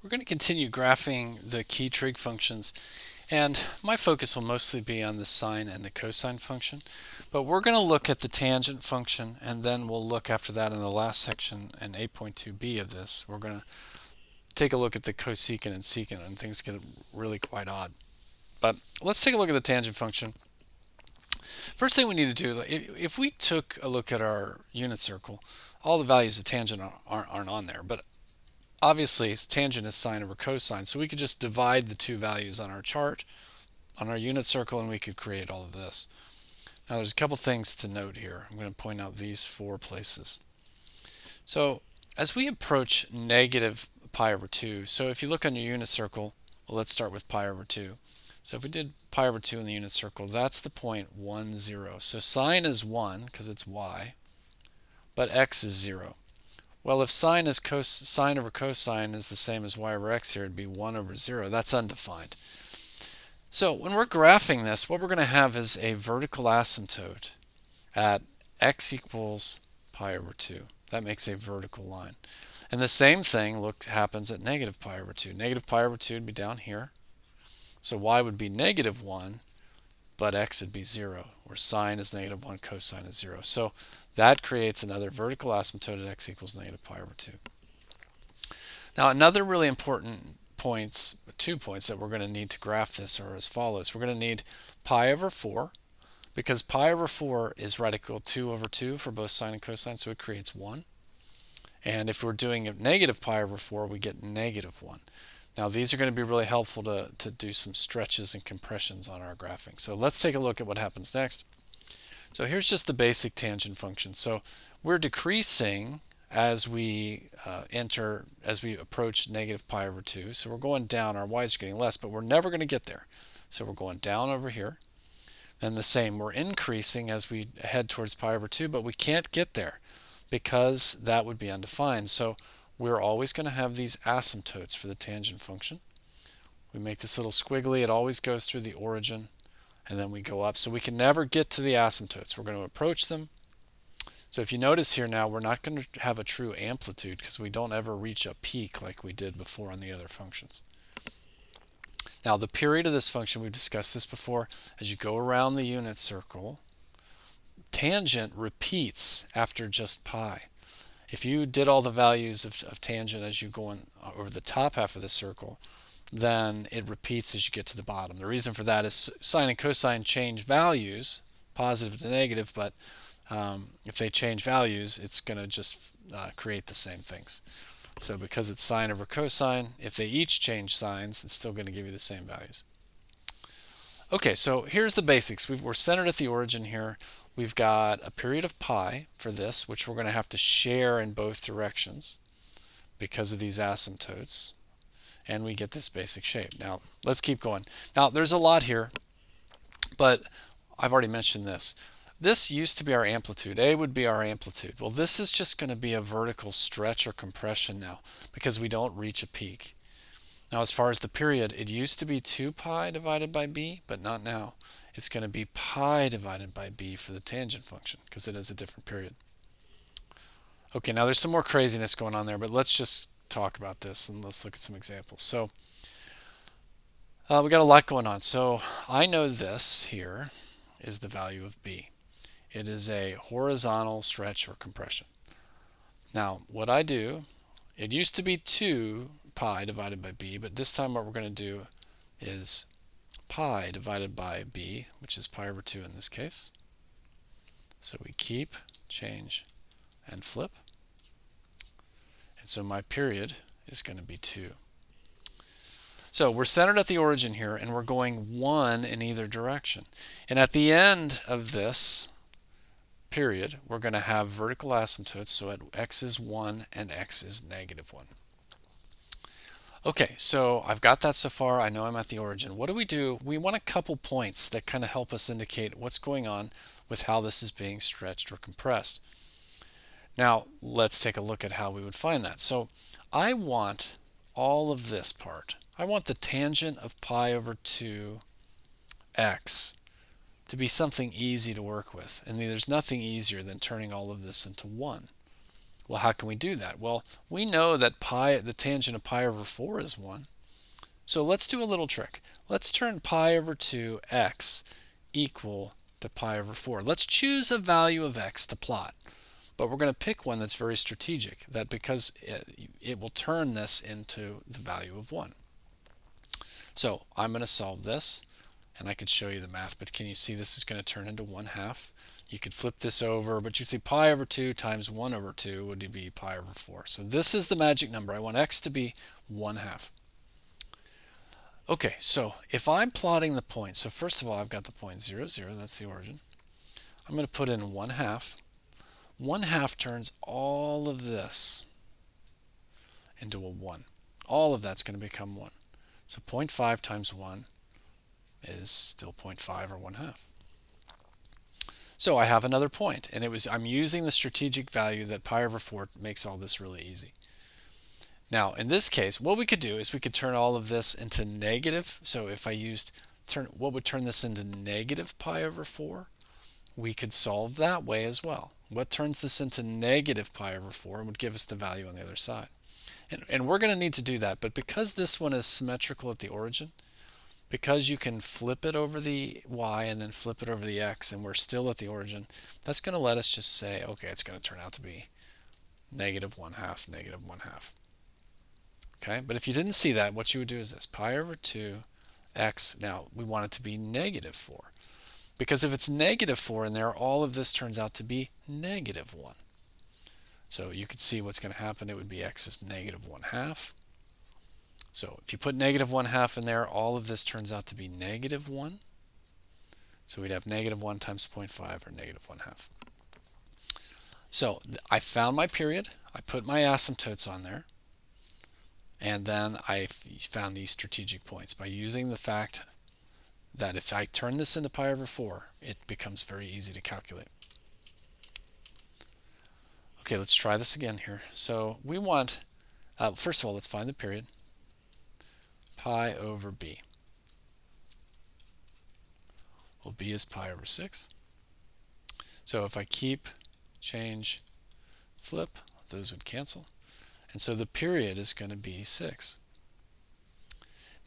We're going to continue graphing the key trig functions, and my focus will mostly be on the sine and the cosine function. But we're going to look at the tangent function, and then we'll look after that in the last section in 8.2b of this. We're going to take a look at the cosecant and secant, and things get really quite odd. But let's take a look at the tangent function. First thing we need to do, if we took a look at our unit circle, all the values of tangent aren't on there, but obviously tangent is sine over cosine, so we could just divide the two values on our chart, on our unit circle, and we could create all of this. Now there's a couple things to note here. I'm going to point out these 4 places. So as we approach negative pi over 2, so if you look on your unit circle, well, let's start with pi over 2. So if we did pi over 2 in the unit circle, that's the point 1, 0. So sine is 1 because it's y, but x is 0. Well, if sine over cosine is the same as y over x here, it'd be 1 over 0. That's undefined. So when we're graphing this, what we're going to have is a vertical asymptote at x equals pi over 2. That makes a vertical line. And the same thing happens at negative pi over 2. Negative pi over 2 would be down here. So y would be negative 1, but x would be 0, where sine is negative 1, cosine is 0. So that creates another vertical asymptote at x equals negative pi over 2. Now another really important points, 2 points that we're going to need to graph this are as follows. We're going to need pi over 4, because pi over 4 is radical 2 over 2 for both sine and cosine, so it creates 1. And if we're doing a negative pi over 4, we get negative 1. Now these are going to be really helpful to do some stretches and compressions on our graphing. So let's take a look at what happens next. So here's just the basic tangent function. So we're decreasing as we approach negative pi over 2. So we're going down, our y's are getting less, but we're never going to get there. So we're going down over here. And the same, we're increasing as we head towards pi over 2, but we can't get there because that would be undefined. So we're always going to have these asymptotes for the tangent function. We make this little squiggly, it always goes through the origin, and then we go up. So we can never get to the asymptotes. We're going to approach them. So if you notice here now, we're not going to have a true amplitude because we don't ever reach a peak like we did before on the other functions. Now the period of this function, we've discussed this before, as you go around the unit circle, tangent repeats after just pi. If you did all the values of tangent as you go over the top half of the circle, then it repeats as you get to the bottom. The reason for that is sine and cosine change values, positive to negative, but if they change values, it's going to just create the same things. So because it's sine over cosine, if they each change signs, it's still going to give you the same values. Okay, so here's the basics. We're centered at the origin here. We've got a period of pi for this, which we're going to have to share in both directions because of these asymptotes. And we get this basic shape. Now, let's keep going. Now, there's a lot here, but I've already mentioned this. This used to be our amplitude. A would be our amplitude. Well, this is just going to be a vertical stretch or compression now because we don't reach a peak. Now, as far as the period, it used to be 2 pi divided by b, but not now. It's going to be pi divided by b for the tangent function because it is a different period. Okay, now there's some more craziness going on there, but let's just talk about this and let's look at some examples. So we got a lot going on. So I know this here is the value of b. It is a horizontal stretch or compression. Now what I do, it used to be 2 pi divided by b, but this time what we're going to do is pi divided by b, which is pi over 2 in this case. So we keep, change, and flip. And so my period is going to be 2. So we're centered at the origin here, and we're going 1 in either direction. And at the end of this period, we're going to have vertical asymptotes, so at x is 1 and x is negative 1. Okay, so I've got that so far. I know I'm at the origin. What do? We want a couple points that kind of help us indicate what's going on with how this is being stretched or compressed. Now, let's take a look at how we would find that. So I want all of this part. I want the tangent of pi over 2 x to be something easy to work with. And there's nothing easier than turning all of this into 1. Well, how can we do that? Well, we know that the tangent of pi over 4 is 1. So let's do a little trick. Let's turn pi over 2 x equal to pi over 4. Let's choose a value of x to plot. But we're going to pick one that's very strategic, that because it will turn this into the value of 1. So I'm going to solve this, and I could show you the math, but can you see this is going to turn into 1/2? You could flip this over, but you see pi over 2 times 1 over 2 would be pi over 4. So this is the magic number. I want x to be 1/2. Okay, so if I'm plotting the point, so first of all, I've got the point 0, 0, that's the origin. I'm going to put in 1/2. 1/2 turns all of this into a 1. All of that's going to become 1. So 0.5 times 1 is still 0.5 or 1/2. So I have another point, and I'm using the strategic value that pi over 4 makes all this really easy. Now, in this case, what we could do is we could turn all of this into negative. So if I used what would turn this into negative pi over 4, we could solve that way as well. What turns this into negative pi over 4 would give us the value on the other side. And we're going to need to do that, but because this one is symmetrical at the origin, because you can flip it over the y and then flip it over the x, and we're still at the origin, that's going to let us just say, okay, it's going to turn out to be negative 1/2, negative 1/2. Okay, but if you didn't see that, what you would do is this, pi over 2 x, now we want it to be negative 4. Because if it's negative 4 in there, all of this turns out to be negative 1. So you could see what's going to happen. It would be x is negative 1/2. So if you put negative 1/2 in there, all of this turns out to be negative 1. So we'd have negative 1 times 0.5, or negative 1/2. So I found my period. I put my asymptotes on there. And then I found these strategic points by using the fact that if I turn this into pi over 4, it becomes very easy to calculate. Okay, let's try this again here. So we want, first of all, let's find the period. Pi over b. Well, b is pi over 6. So if I keep, change, flip, those would cancel. And so the period is going to be 6.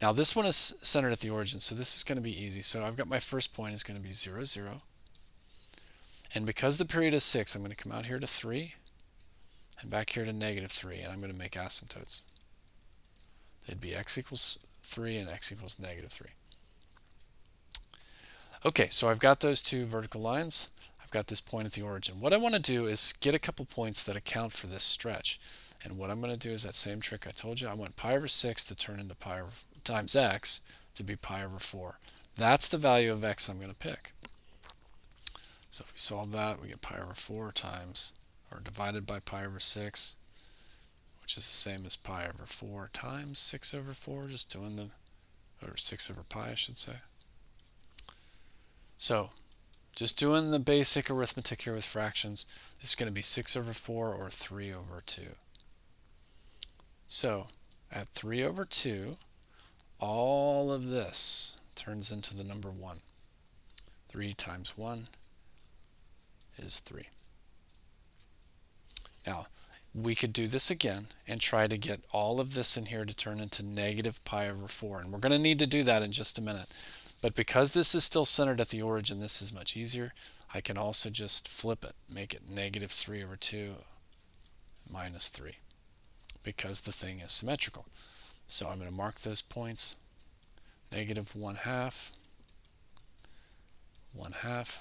Now this one is centered at the origin, so this is going to be easy. So I've got my first point is going to be 0, 0. And because the period is 6, I'm going to come out here to 3 and back here to negative 3, and I'm going to make asymptotes. They'd be x equals 3 and x equals negative 3. Okay, so I've got those two vertical lines. I've got this point at the origin. What I want to do is get a couple points that account for this stretch. And what I'm going to do is that same trick I told you. I want pi over 6 to turn into pi over, times x to be pi over 4. That's the value of x I'm going to pick. So if we solve that, we get pi over 4 times, or divided by pi over 6, which is the same as pi over 4 times 6 over 4, just doing the, or 6 over pi, I should say. So just doing the basic arithmetic here with fractions, this is going to be 6 over 4 or 3 over 2. So at 3 over 2, all of this turns into the number 1. 3 times 1 is 3. Now, we could do this again and try to get all of this in here to turn into negative pi over 4. And we're going to need to do that in just a minute. But because this is still centered at the origin, this is much easier. I can also just flip it, make it negative 3 over 2 minus 3, because the thing is symmetrical. So I'm going to mark those points. Negative 1/2, 1/2.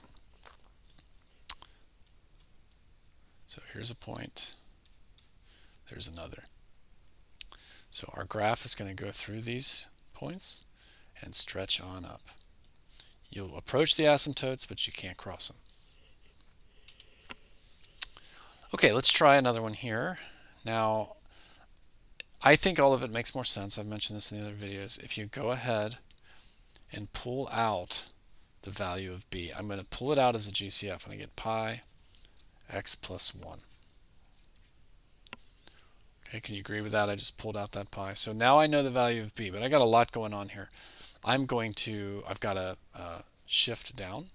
So here's a point. There's another. So our graph is going to go through these points and stretch on up. You'll approach the asymptotes, but you can't cross them. Okay, let's try another one here. Now, I think all of it makes more sense. I've mentioned this in the other videos. If you go ahead and pull out the value of b, I'm going to pull it out as a GCF, and I get pi x plus 1. Okay, can you agree with that? I just pulled out that pi. So now I know the value of b, but I got a lot going on here. I've got a shift down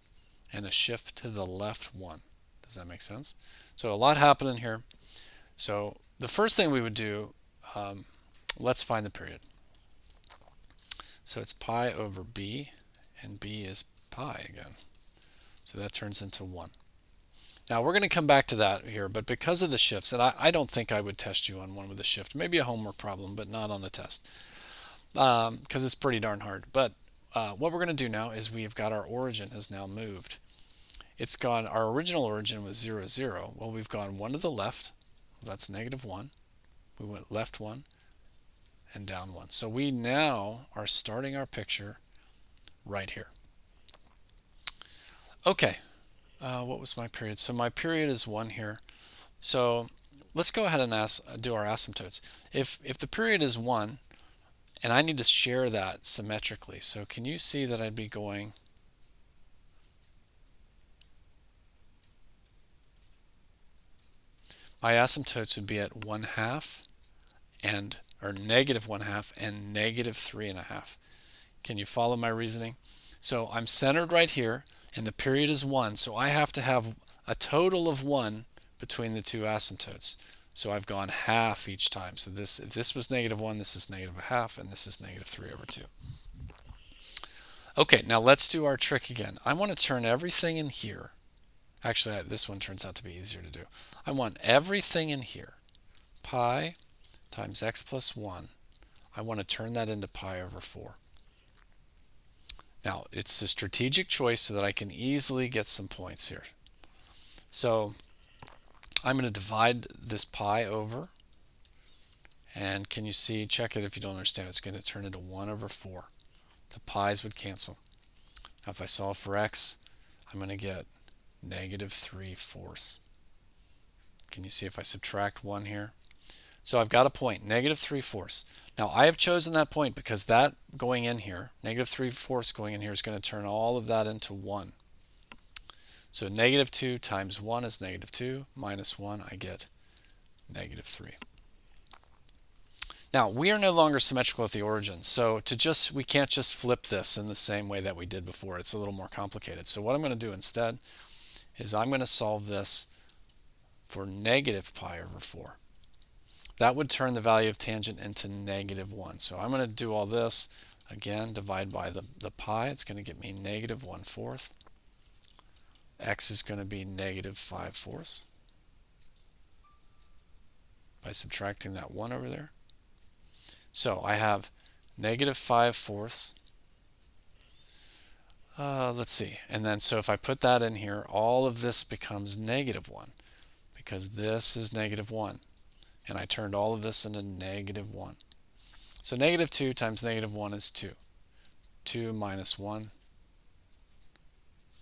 and a shift to the left 1. Does that make sense? So a lot happening here. So the first thing we would do, let's find the period. So it's pi over b, and b is pi again. So that turns into 1. Now we're going to come back to that here, but because of the shifts, and I don't think I would test you on one with a shift. Maybe a homework problem, but not on a test, because it's pretty darn hard. But what we're going to do now is we've got our origin has now moved. It's gone, our original origin was 0, 0. Well, we've gone 1 to the left. That's -1. We went left 1 and down 1. So we now are starting our picture right here. Okay, what was my period? So my period is 1 here. So let's go ahead and do our asymptotes. If the period is 1, and I need to share that symmetrically, so can you see that I'd be going my asymptotes would be at 1/2 and or -1/2 and -3.5. Can you follow my reasoning? So I'm centered right here, and the period is 1, so I have to have a total of 1 between the two asymptotes. So I've gone half each time. So if this was -1, this is -1/2, and this is -3/2. Okay, now let's do our trick again. I want to turn everything in here. Actually, this one turns out to be easier to do. I want everything in here. Pi times x plus 1. I want to turn that into pi over 4. Now, it's a strategic choice so that I can easily get some points here. So I'm going to divide this pi over. And can you see, check it if you don't understand, it's going to turn into 1 over 4. The pi's would cancel. Now if I solve for x, I'm going to get -3/4. Can you see if I subtract 1 here? So I've got a point, -3/4. Now I have chosen that point because that going in here, -3/4 going in here is going to turn all of that into 1. So -2 times 1 is -2, minus 1, I get -3. Now we are no longer symmetrical at the origin, so we can't just flip this in the same way that we did before. It's a little more complicated. So what I'm going to do instead is I'm going to solve this for -pi over 4. That would turn the value of tangent into -1. So I'm going to do all this again, divide by the pi. It's going to get me -1/4. X is going to be -5/4 by subtracting that 1 over there. So I have -5/4. Let's see. And then so if I put that in here, all of this becomes -1 because this is -1. And I turned all of this into -1. So -2 times -1 is 2. 2 minus 1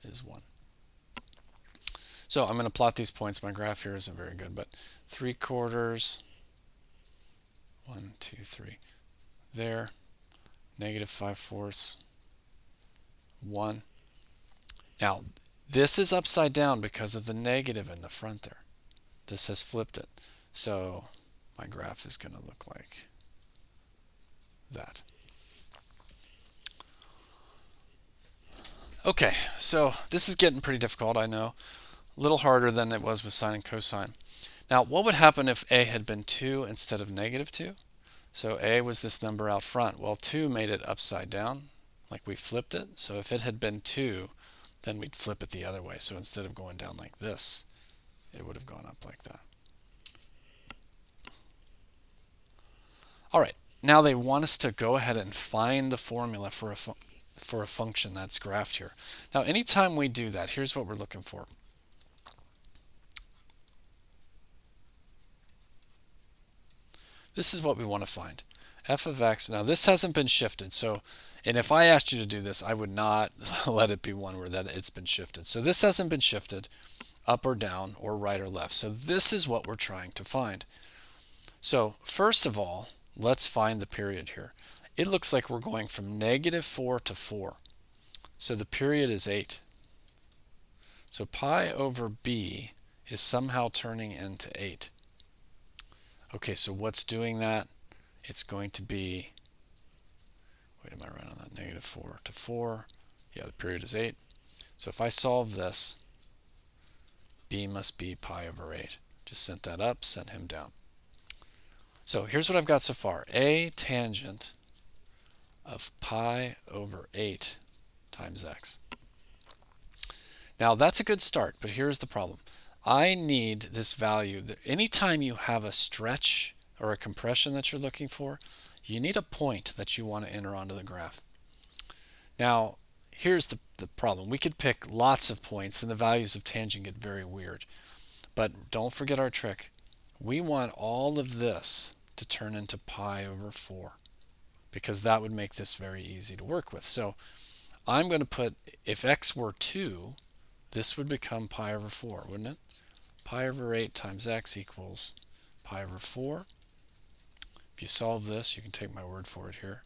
is 1. So I'm going to plot these points. My graph here isn't very good, but 3/4, 1, 2, 3, there, -5/4, 1. Now, this is upside down because of the negative in the front there. This has flipped it. So my graph is going to look like that. Okay, so this is getting pretty difficult, I know. A little harder than it was with sine and cosine. Now, what would happen if a had been 2 instead of -2? So a was this number out front. Well, 2 made it upside down, like we flipped it. So if it had been 2, then we'd flip it the other way. So instead of going down like this, it would have gone up like that. All right, now they want us to go ahead and find the formula for a function that's graphed here. Now, anytime we do that, here's what we're looking for. This is what we want to find. F of x, now this hasn't been shifted, so, and if I asked you to do this, I would not let it be one where that it's been shifted. So this hasn't been shifted up or down or right or left. So this is what we're trying to find. So first of all, let's find the period here. It looks like we're going from -4 to 4. So the period is 8. So pi over b is somehow turning into 8. Okay, so what's doing that? It's going to be, wait, am I right on that? -4 to 4. Yeah, the period is 8. So if I solve this, b must be pi over 8. Just sent that up, sent him down. So here's what I've got so far. A tangent of pi over 8 times x. Now that's a good start, but here's the problem. I need this value. Anytime you have a stretch or a compression that you're looking for, you need a point that you want to enter onto the graph. Now, here's the problem. We could pick lots of points and the values of tangent get very weird. But don't forget our trick. We want all of this to turn into pi over 4 because that would make this very easy to work with. So I'm going to put, if x were 2, this would become pi over 4, wouldn't it? Pi over 8 times x equals pi over 4. If you solve this, you can take my word for it here.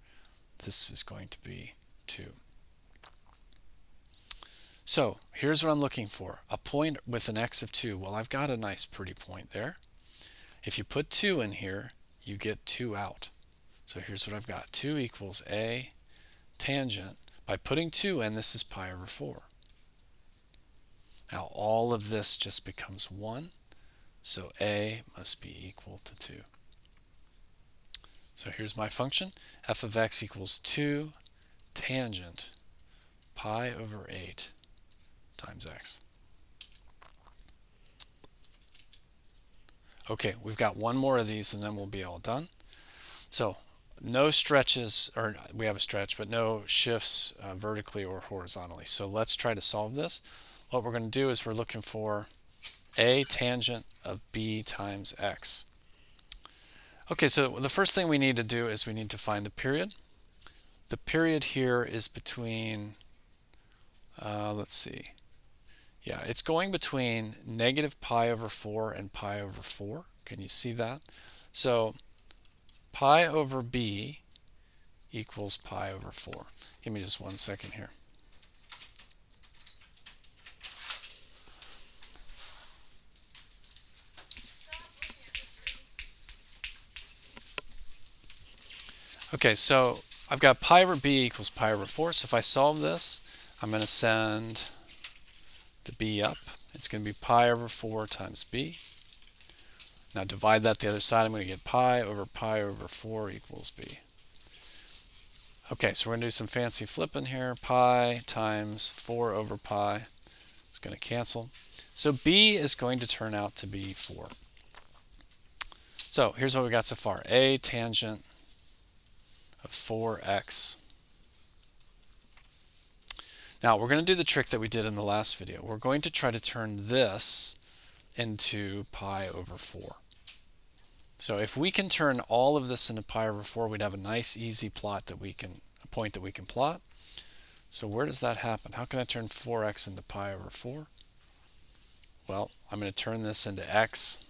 This is going to be 2. So here's what I'm looking for. A point with an x of 2. Well, I've got a nice pretty point there. If you put 2 in here, you get 2 out. So here's what I've got. 2 equals a tangent. By putting 2 in, this is pi over 4. Now all of this just becomes 1. So a must be equal to 2. So here's my function. F of x equals 2 tangent pi over 8 times x. Okay, we've got one more of these and then we'll be all done. So no stretches, or we have a stretch, but no shifts vertically or horizontally. So let's try to solve this. What we're going to do is we're looking for a tangent of b times x. Okay, so the first thing we need to do is we need to find the period. The period here is between, let's see, yeah, it's going between negative pi over 4 and pi over 4. Can you see that? So pi over b equals pi over 4. Give me just 1 second here. Okay, so I've got pi over b equals pi over 4. So if I solve this, I'm going to send the b up. It's going to be pi over 4 times b. Now divide that the other side. I'm going to get pi over 4 equals b. Okay, so we're going to do some fancy flipping here. Pi times 4 over pi. It's going to cancel. So b is going to turn out to be 4. So here's what we got so far. A tangent of 4x. Now we're going to do the trick that we did in the last video. We're going to try to turn this into pi over 4. So if we can turn all of this into pi over 4, we'd have a nice easy plot that we can, a point that we can plot. So where does that happen? How can I turn 4x into pi over 4? Well, I'm going to turn this into x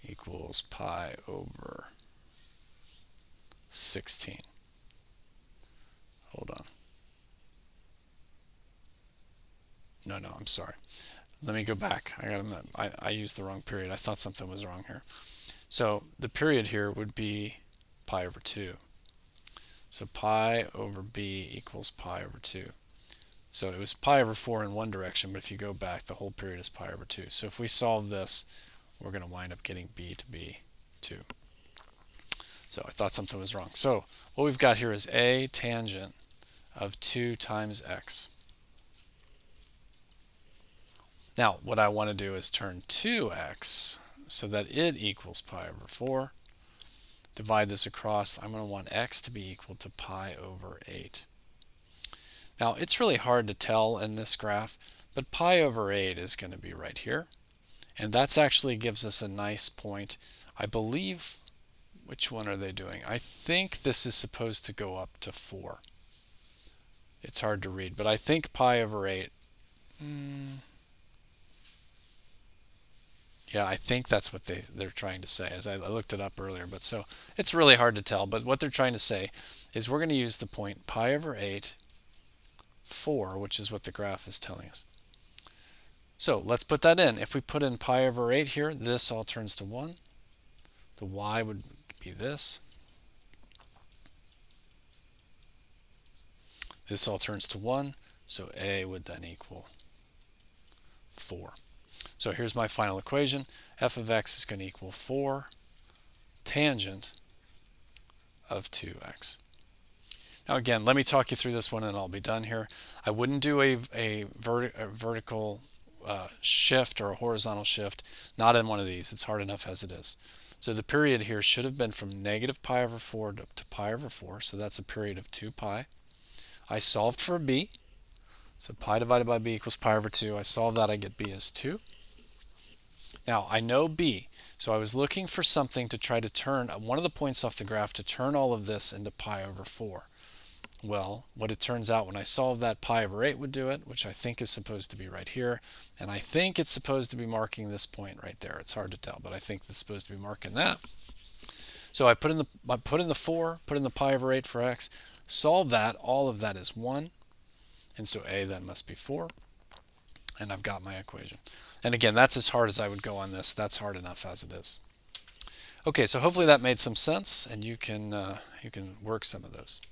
equals pi over 16. Hold on. No, I'm sorry. Let me go back. I used the wrong period. I thought something was wrong here. So the period here would be pi over 2. So pi over b equals pi over 2. So it was pi over 4 in one direction, but if you go back, the whole period is pi over 2. So if we solve this, we're going to wind up getting b to be 2. So I thought something was wrong. So what we've got here is a tangent of 2 times x. Now what I want to do is turn 2x so that it equals pi over 4. Divide this across. I'm going to want x to be equal to pi over 8. Now it's really hard to tell in this graph, but pi over 8 is going to be right here. And that's actually gives us a nice point. I believe, which one are they doing? I think this is supposed to go up to 4. It's hard to read, but I think pi over 8. Yeah, I think that's what they're trying to say, as I looked it up earlier. But so it's really hard to tell. But what they're trying to say is we're going to use the point pi over 8, 4, which is what the graph is telling us. So let's put that in. If we put in pi over 8 here, this all turns to 1. The y would be this. This all turns to 1. So a would then equal 4. So here's my final equation. F of x is going to equal 4 tangent of 2x. Now again, let me talk you through this one and I'll be done here. I wouldn't do a vertical shift or a horizontal shift, not in one of these. It's hard enough as it is. So the period here should have been from negative pi over 4 to pi over 4, so that's a period of 2 pi. I solved for b, so pi divided by b equals pi over 2. I solve that, I get b as 2. Now I know b, so I was looking for something to try to turn one of the points off the graph to turn all of this into pi over 4. Well, what it turns out when I solve that, pi over 8 would do it, which I think is supposed to be right here. And I think it's supposed to be marking this point right there. It's hard to tell, but I think it's supposed to be marking that. So I put in the 4, put in the pi over 8 for x, solve that. All of that is 1. And so a then must be 4. And I've got my equation. And again, that's as hard as I would go on this. That's hard enough as it is. Okay, so hopefully that made some sense, and you can work some of those.